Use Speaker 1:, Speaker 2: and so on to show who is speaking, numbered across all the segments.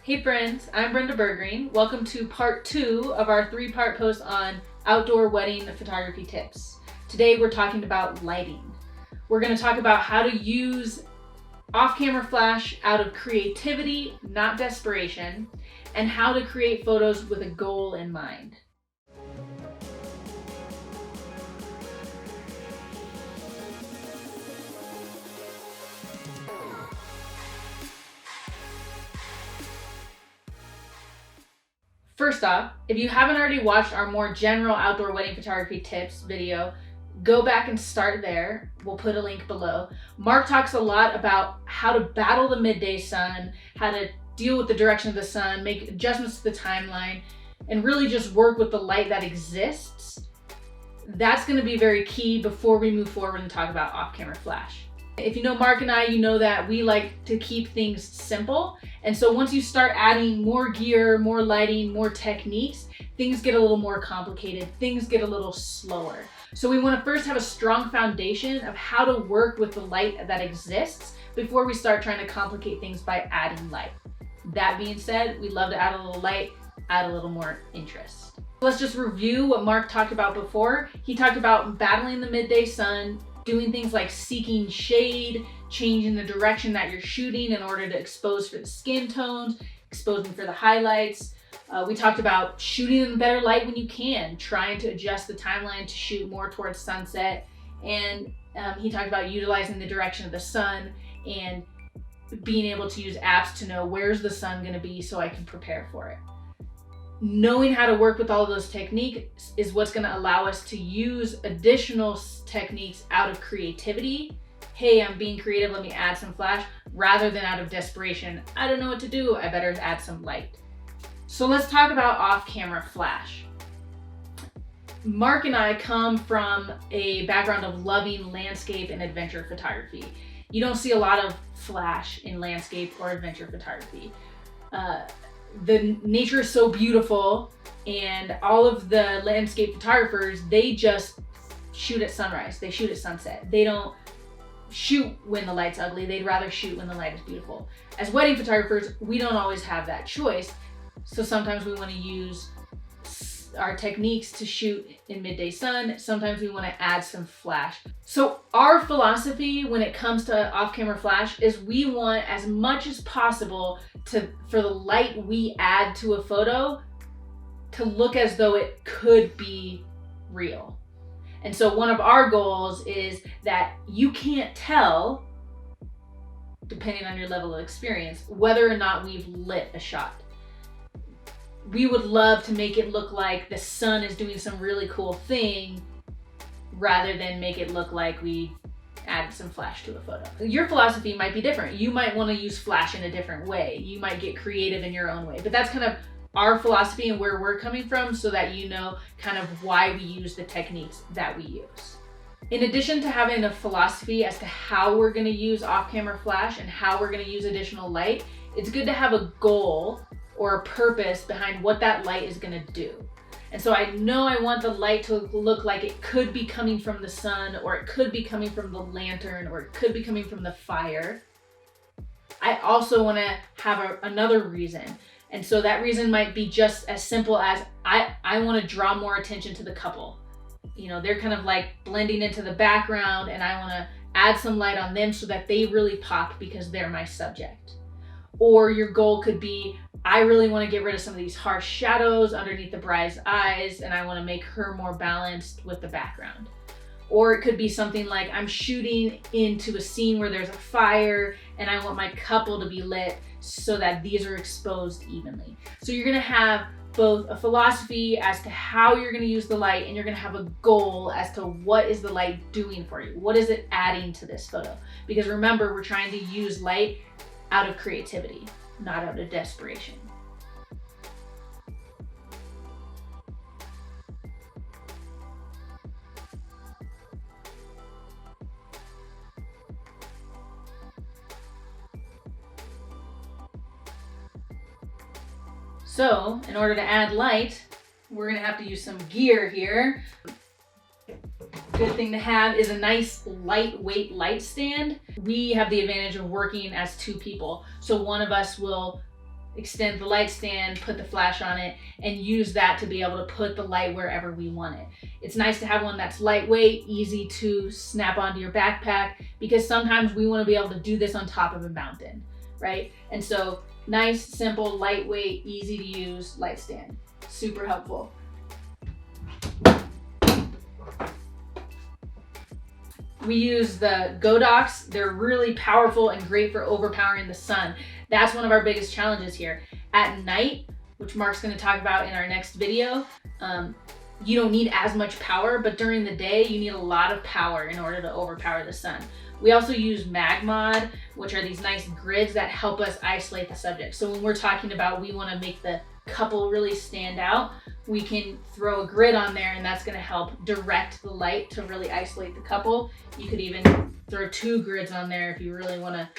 Speaker 1: Hey friends, I'm Brenda Bergreen. Welcome to part 2 of our 3-part post on outdoor wedding photography tips. Today we're talking about lighting. We're going to talk about how to use off-camera flash out of creativity, not desperation, and how to create photos with a goal in mind. First off, if you haven't already watched our more general outdoor wedding photography tips video, go back and start there. We'll put a link below. Mark talks a lot about how to battle the midday sun, how to deal with the direction of the sun, make adjustments to the timeline, and really just work with the light that exists. That's going to be very key before we move forward and talk about off-camera flash. If you know Mark and I, you know that we like to keep things simple. And so once you start adding more gear, more lighting, more techniques, things get a little more complicated, things get a little slower. So we want to first have a strong foundation of how to work with the light that exists before we start trying to complicate things by adding light. That being said, we love to add a little light, add a little more interest. Let's just review what Mark talked about before. He talked about battling the midday sun, doing things like seeking shade, changing the direction that you're shooting in order to expose for the skin tones, exposing for the highlights. We talked about shooting in better light when you can, trying to adjust the timeline to shoot more towards sunset. And he talked about utilizing the direction of the sun and being able to use apps to know where's the sun going to be so I can prepare for it. Knowing how to work with all of those techniques is what's going to allow us to use additional techniques out of creativity. Hey, I'm being creative, let me add some flash, rather than out of desperation. I don't know what to do, I better add some light. So let's talk about off-camera flash. Mark and I come from a background of loving landscape and adventure photography. You don't see a lot of flash in landscape or adventure photography. The nature is so beautiful, and all of the landscape photographers, they just shoot at sunrise, they shoot at sunset. They don't shoot when the light's ugly, they'd rather shoot when the light is beautiful. As wedding photographers, we don't always have that choice, so sometimes we want to use our techniques to shoot in midday sun, sometimes we want to add some flash. So our philosophy when it comes to off-camera flash is we want as much as possible for the light we add to a photo to look as though it could be real. And so one of our goals is that you can't tell, depending on your level of experience, whether or not we've lit a shot. We would love to make it look like the sun is doing some really cool thing rather than make it look like we added some flash to a photo. Your philosophy might be different. You might want to use flash in a different way. You might get creative in your own way, but that's kind of our philosophy and where we're coming from so that you know kind of why we use the techniques that we use. In addition to having a philosophy as to how we're going to use off-camera flash and how we're going to use additional light, it's good to have a goal or a purpose behind what that light is going to do. And so I know I want the light to look like it could be coming from the sun, or it could be coming from the lantern, or it could be coming from the fire. I also want to have another reason. And so that reason might be just as simple as I want to draw more attention to the couple. You know, they're kind of like blending into the background, and I want to add some light on them so that they really pop because they're my subject. Or your goal could be, I really want to get rid of some of these harsh shadows underneath the bride's eyes, and I want to make her more balanced with the background. Or it could be something like, I'm shooting into a scene where there's a fire and I want my couple to be lit so that these are exposed evenly. So you're going to have both a philosophy as to how you're going to use the light, and you're going to have a goal as to what is the light doing for you. What is it adding to this photo? Because remember, we're trying to use light out of creativity, not out of desperation. So in order to add light, we're gonna have to use some gear here. Good thing to have is a nice lightweight light stand. We have the advantage of working as two people. So one of us will extend the light stand, put the flash on it, and use that to be able to put the light wherever we want it. It's nice to have one that's lightweight, easy to snap onto your backpack, because sometimes we want to be able to do this on top of a mountain, right? And so nice, simple, lightweight, easy to use light stand. Super helpful. We use the Godox. They're really powerful and great for overpowering the sun. That's one of our biggest challenges here. At night, which Mark's going to talk about in our next video, you don't need as much power, but during the day, you need a lot of power in order to overpower the sun. We also use MagMod, which are these nice grids that help us isolate the subject. So when we're talking about we want to make the couple really stand out, we can throw a grid on there, and that's going to help direct the light to really isolate the couple. You could even throw 2 grids on there if you really want to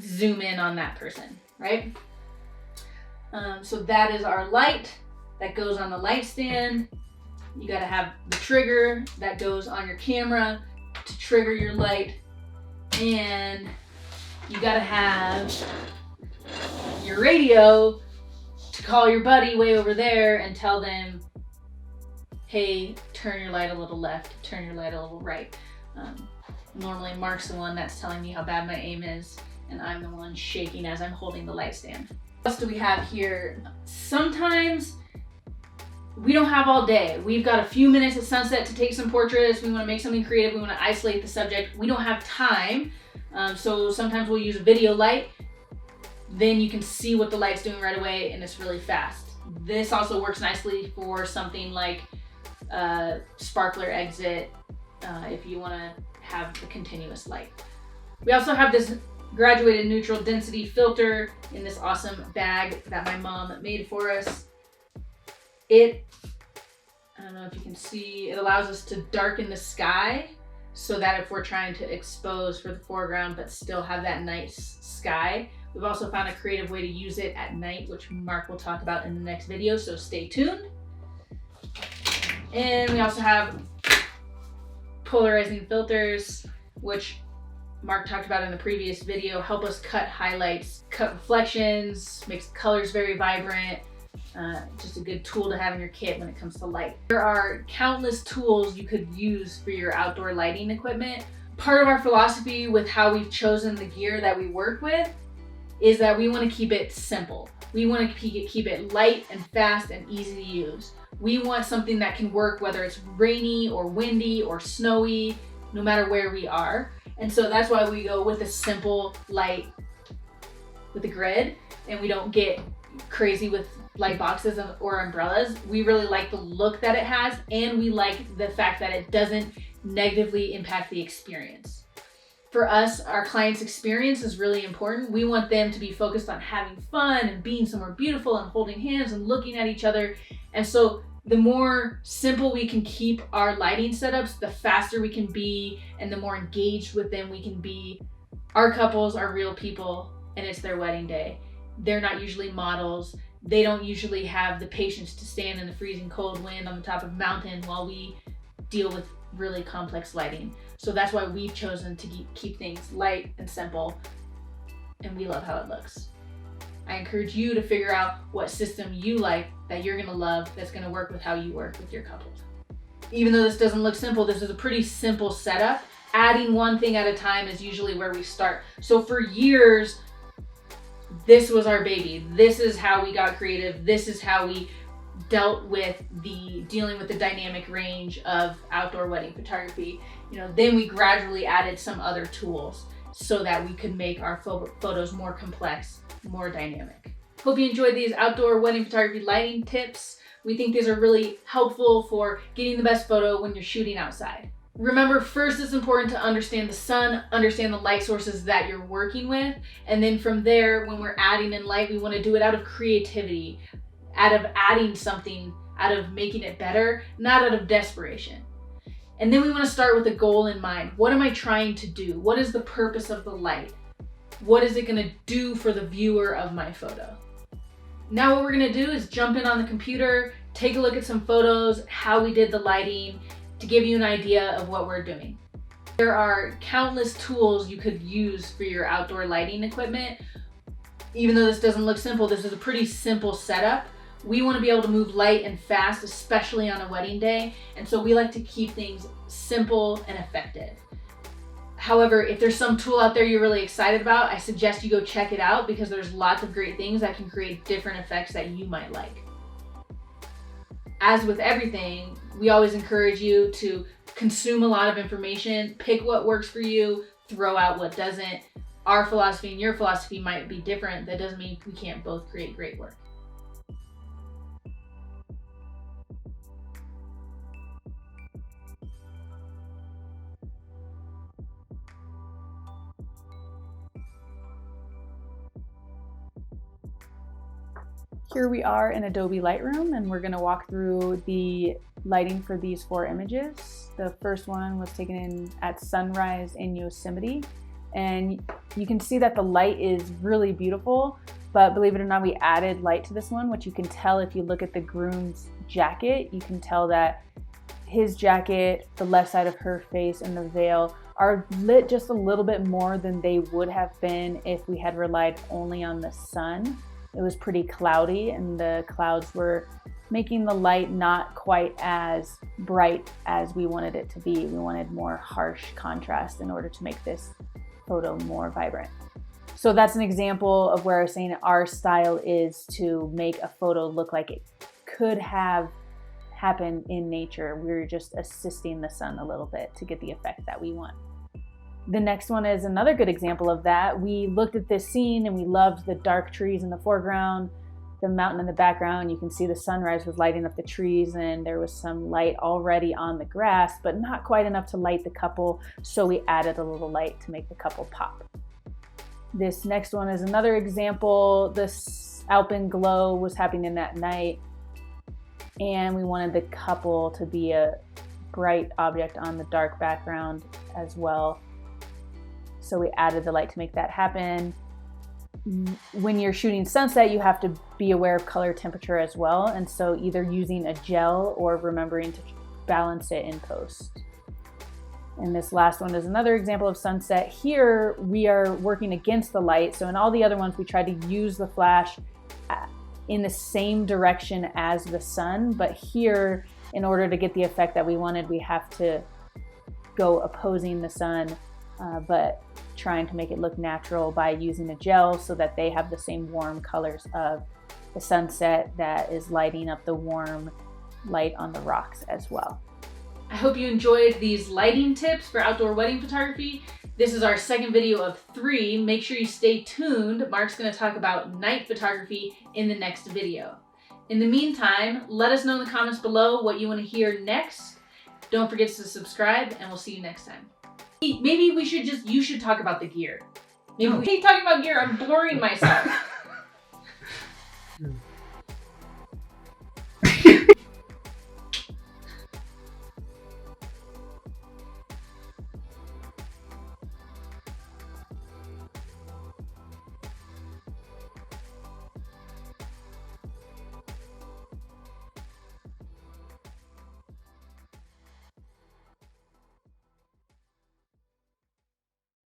Speaker 1: zoom in on that person, right? So that is our light that goes on the light stand. You got to have the trigger that goes on your camera to trigger your light, and you got to have your radio to call your buddy way over there and tell them, hey, turn your light a little left, turn your light a little right. Normally Mark's the one that's telling me how bad my aim is, and I'm the one shaking as I'm holding the light stand. What else do we have here? Sometimes we don't have all day. We've got a few minutes at sunset to take some portraits. We want to make something creative. We want to isolate the subject. We don't have time. So sometimes we'll use a video light. Then you can see what the light's doing right away, and it's really fast. This also works nicely for something like sparkler exit, if you want to have a continuous light. We also have this graduated neutral density filter in this awesome bag that my mom made for us. I don't know if you can see, it allows us to darken the sky so that if we're trying to expose for the foreground but still have that nice sky. We've also found a creative way to use it at night, which Mark will talk about in the next video, so stay tuned. And we also have polarizing filters, which Mark talked about in the previous video, help us cut highlights, cut reflections, makes colors very vibrant. Just a good tool to have in your kit when it comes to light. There are countless tools you could use for your outdoor lighting equipment. Part of our philosophy with how we've chosen the gear that we work with is that we want to keep it simple. We want to keep it light and fast and easy to use. We want something that can work whether it's rainy or windy or snowy, no matter where we are. And so that's why we go with a simple light with a grid, and we don't get crazy with light boxes or umbrellas. We really like the look that it has, and we like the fact that it doesn't negatively impact the experience. For us, our client's experience is really important. We want them to be focused on having fun and being somewhere beautiful and holding hands and looking at each other. And so the more simple we can keep our lighting setups, the faster we can be and the more engaged with them we can be. Our couples are real people, and it's their wedding day. They're not usually models. They don't usually have the patience to stand in the freezing cold wind on the top of a mountain while we deal with really complex lighting. So that's why we've chosen to keep things light and simple, and we love how it looks. I encourage you to figure out what system you like that you're gonna love, that's gonna work with how you work with your couples. Even though this doesn't look simple, this is a pretty simple setup. Adding one thing at a time is usually where we start. So for years, this was our baby. This is how we got creative. This is how we dealt with dealing with the dynamic range of outdoor wedding photography. Then we gradually added some other tools so that we could make our photos more complex, more dynamic. Hope you enjoyed these outdoor wedding photography lighting tips. We think these are really helpful for getting the best photo when you're shooting outside. Remember, first it's important to understand the sun, understand the light sources that you're working with, and then from there, when we're adding in light, we want to do it out of creativity, out of adding something, out of making it better, not out of desperation. And then we want to start with a goal in mind. What am I trying to do? What is the purpose of the light? What is it going to do for the viewer of my photo? Now what we're going to do is jump in on the computer, take a look at some photos, how we did the lighting, to give you an idea of what we're doing. There are countless tools you could use for your outdoor lighting equipment. even though this doesn't look simple, this is a pretty simple setup. We want to be able to move light and fast, especially on a wedding day. And so we like to keep things simple and effective. However, if there's some tool out there you're really excited about, I suggest you go check it out because there's lots of great things that can create different effects that you might like. As with everything, we always encourage you to consume a lot of information, pick what works for you, throw out what doesn't. Our philosophy and your philosophy might be different. That doesn't mean we can't both create great work.
Speaker 2: Here we are in Adobe Lightroom, and we're going to walk through the lighting for these 4 images. The first one was taken in at sunrise in Yosemite, and you can see that the light is really beautiful, but believe it or not, we added light to this one, which you can tell if you look at the groom's jacket. You can tell that his jacket, the left side of her face, and the veil are lit just a little bit more than they would have been if we had relied only on the sun. It was pretty cloudy, and the clouds were making the light not quite as bright as we wanted it to be. We wanted more harsh contrast in order to make this photo more vibrant. So that's an example of where I was saying our style is to make a photo look like it could have happened in nature. We're just assisting the sun a little bit to get the effect that we want. The next one is another good example of that. We looked at this scene and we loved the dark trees in the foreground, the mountain in the background. You can see the sunrise was lighting up the trees, and there was some light already on the grass, but not quite enough to light the couple, so we added a little light to make the couple pop. This next one is another example. This alpenglow was happening that night, and we wanted the couple to be a bright object on the dark background as well. So we added the light to make that happen. When you're shooting sunset, you have to be aware of color temperature as well. And so either using a gel or remembering to balance it in post. And this last one is another example of sunset. Here we are working against the light. So in all the other ones, we tried to use the flash in the same direction as the sun. But here, in order to get the effect that we wanted, we have to go opposing the sun, but trying to make it look natural by using a gel so that they have the same warm colors of the sunset that is lighting up the warm light on the rocks as well.
Speaker 1: I hope you enjoyed these lighting tips for outdoor wedding photography. This is our second video of 3. Make sure you stay tuned. Mark's going to talk about night photography in the next video. In the meantime, let us know in the comments below what you want to hear next. Don't forget to subscribe, and we'll see you next time. Maybe you should talk about the gear. Maybe we keep talking about gear. I'm boring myself.